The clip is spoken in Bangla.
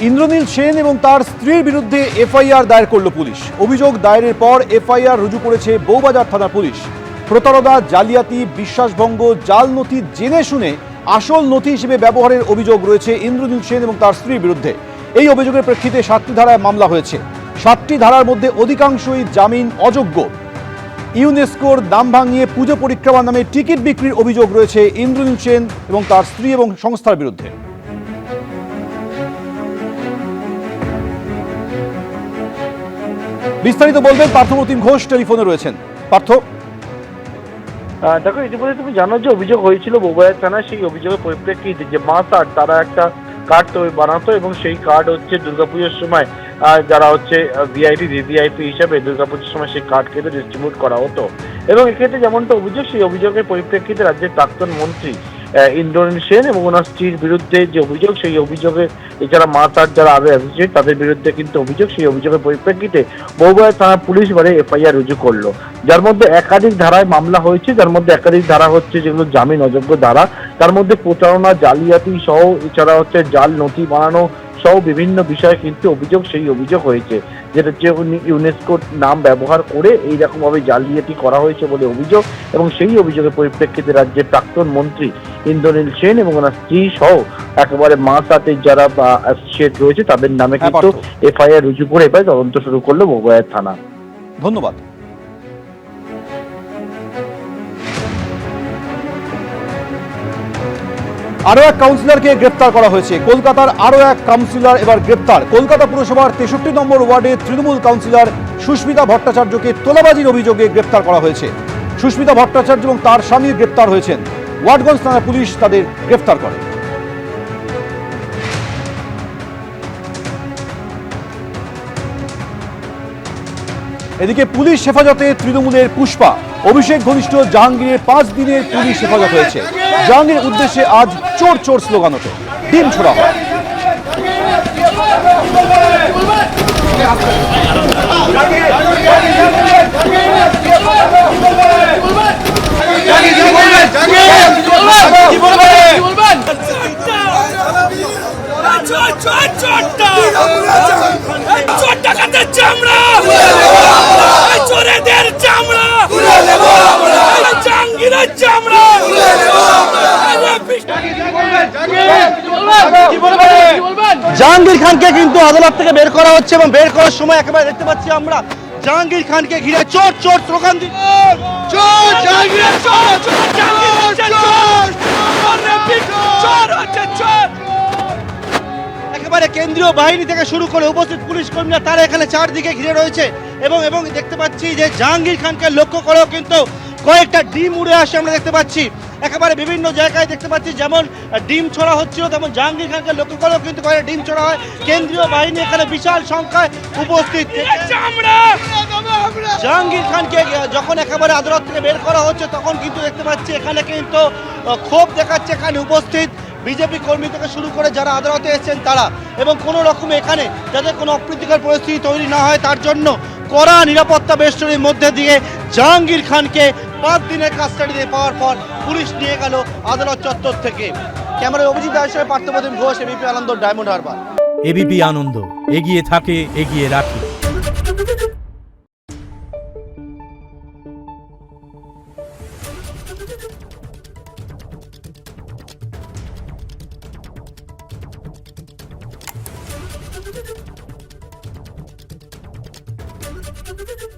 ইন্দ্রনীল সেন এবং তার স্ত্রীর বিরুদ্ধে এফআইআর দায়ের করল পুলিশ। অভিযোগ দায়েরের পর এফআইআর রুজু করেছে বউবাজার থানার পুলিশ। প্রতারণা, জালিয়াতি, বিশ্বাসভঙ্গ, জাল নথি জেনে শুনে আসল নথি হিসেবে ব্যবহারের অভিযোগ রয়েছে ইন্দ্রনীল সেন এবং তার স্ত্রীর বিরুদ্ধে। এই অভিযোগের প্রেক্ষিতে 7টি ধারায় মামলা হয়েছে। 7টি ধারার মধ্যে অধিকাংশই জামিন অযোগ্য। ইউনেস্কোর নাম ভাঙিয়ে পুজো পরিক্রমার নামে টিকিট বিক্রির অভিযোগ রয়েছে ইন্দ্রনীল সেন এবং তার স্ত্রী এবং সংস্থার বিরুদ্ধে। বিস্তারিত বলবেন পার্থপ্রতিম ঘোষ, টেলিফোনে রয়েছেন। পার্থ, দেখো, ইতিমধ্যে তুমি জানো যে অভিযোগ হয়েছিল বউবাজার থানায়। সেই অভিযোগের পরিপ্রেক্ষিতে যে মাসার তারা একটা কার্ড বানাতো এবং সেই কার্ড হচ্ছে দুর্গাপুজোর সময় যারা হচ্ছে ভিআইপি ভিভিআইপি হিসাবে দুর্গাপুজোর সময় সেই কার্ড কেটে ডিস্ট্রিবিউট করা হতো। এবং এক্ষেত্রে যেমনটা অভিযোগ, সেই অভিযোগের পরিপ্রেক্ষিতে রাজ্যের প্রাক্তন মন্ত্রী ইন্দ্রনীল সেন এবং ওনার স্ত্রীর বিরুদ্ধে যে অভিযোগ, সেই অভিযোগে এছাড়া মাসার যারা আগে অ্যাসোসিয়েট তাদের বিরুদ্ধে কিন্তু অভিযোগ। সেই অভিযোগের পরিপ্রেক্ষিতে বউবাজার থানা পুলিশ এবারে এফআইআর রুজু করলো, যার মধ্যে একাধিক ধারায় মামলা হয়েছে। যার মধ্যে একাধিক ধারা হচ্ছে যেগুলো জামিন অযোগ্য ধারা, তার মধ্যে প্রতারণা, জালিয়াতি সহ এছাড়া হচ্ছে জাল নথি বানানো সহ বিভিন্ন বিষয়ে কিন্তু অভিযোগ। সেই অভিযোগ হয়েছে যেটা যে ইউনেস্কোর নাম ব্যবহার করে এইরকম ভাবে জালিয়াতি করা হয়েছে বলে অভিযোগ। এবং সেই অভিযোগের পরিপ্রেক্ষিতে রাজ্যের প্রাক্তন মন্ত্রী ইন্দ্রনীল সেন এবং ওনার স্ত্রী সহ একেবারে মাসাতের যারা অ্যাসোসিয়েট রয়েছে তাদের নামে কিন্তু এফআইআর রুজু করে এবার তদন্ত শুরু করলো বউবাজার থানা। ধন্যবাদ। আরো এক কাউন্সিলরকে গ্রেপ্তার করা হয়েছে। কলকাতার আরো এক কাউন্সিলর এবার গ্রেপ্তার। কলকাতা পুরসভার 63 নম্বর ওয়ার্ডে তৃণমূল কাউন্সিলর সুস্মিতা ভট্টাচার্যকে তোলাবাজির অভিযোগে গ্রেপ্তার করা হয়েছে। সুস্মিতা ভট্টাচার্য এবং তার স্বামী গ্রেপ্তার হয়েছেন। ওয়াটগঞ্জ থানা পুলিশ তাদের গ্রেপ্তার করে। এদিকে পুলিশ হেফাজতে তৃণমূলের পুষ্পা। অভিষেক ঘনিষ্ঠ জাহাঙ্গীরের 5 দিনের পুলিশ হেফাজত হয়েছে। জাহাঙ্গীরের উদ্দেশ্যে আজ চোর চোর স্লোগান ওঠে, ডিম ছোড়া হয়। জাহাঙ্গীর খানকে কিন্তু আদালত থেকে বের করা হচ্ছে এবং বের করার সময় একেবারে দেখতে পাচ্ছি আমরা জাহাঙ্গীর খানকে ঘিরে চোর চোর স্লোগান একেবারে কেন্দ্রীয় বাহিনী থেকে শুরু করে উপস্থিত পুলিশ কর্মীরা তারা এখানে চারদিকে ঘিরে রয়েছে এবং দেখতে পাচ্ছি যে জাহাঙ্গীর খানকে লক্ষ্য করেও কিন্তু কয়েকটা ডিম উড়ে আসে আমরা দেখতে পাচ্ছি। একেবারে বিভিন্ন জায়গায় দেখতে পাচ্ছি যেমন ডিম ছোড়া হচ্ছিল, তেমন জাহাঙ্গীর খানকে লক্ষ্য করেও কিন্তু কয়েকটা ডিম ছোড়া হয়। কেন্দ্রীয় বাহিনী এখানে বিশাল সংখ্যায় উপস্থিত। জাহাঙ্গীর খানকে যখন একেবারে আদালত থেকে বের করা হচ্ছে তখন কিন্তু দেখতে পাচ্ছি এখানে কিন্তু ক্ষোভ দেখাচ্ছে এখানে উপস্থিত বিজেপি কর্মী থেকে শুরু করে যারা আদালতে এসেছেন তারা, এবং কোনো রকম এখানে যাতে কোনো অপ্রীতিকর পরিস্থিতি তৈরি না হয় তার জন্য কড়া নিরাপত্তা বেষ্টনীর মধ্যে দিয়ে জাহাঙ্গীর খানকে 5 দিনের কাস্টাডিতে পাওয়ার পর পুলিশ নিয়ে গেল আদালত চত্বর থেকে। ক্যামেরায় অভিজিৎ দাস, পার্থপ্রতিম ঘোষ, এবিপি আনন্দ, ডায়মন্ড হারবার। এবিপি আনন্দ, এগিয়ে থাকে, এগিয়ে রাখে। Thank you.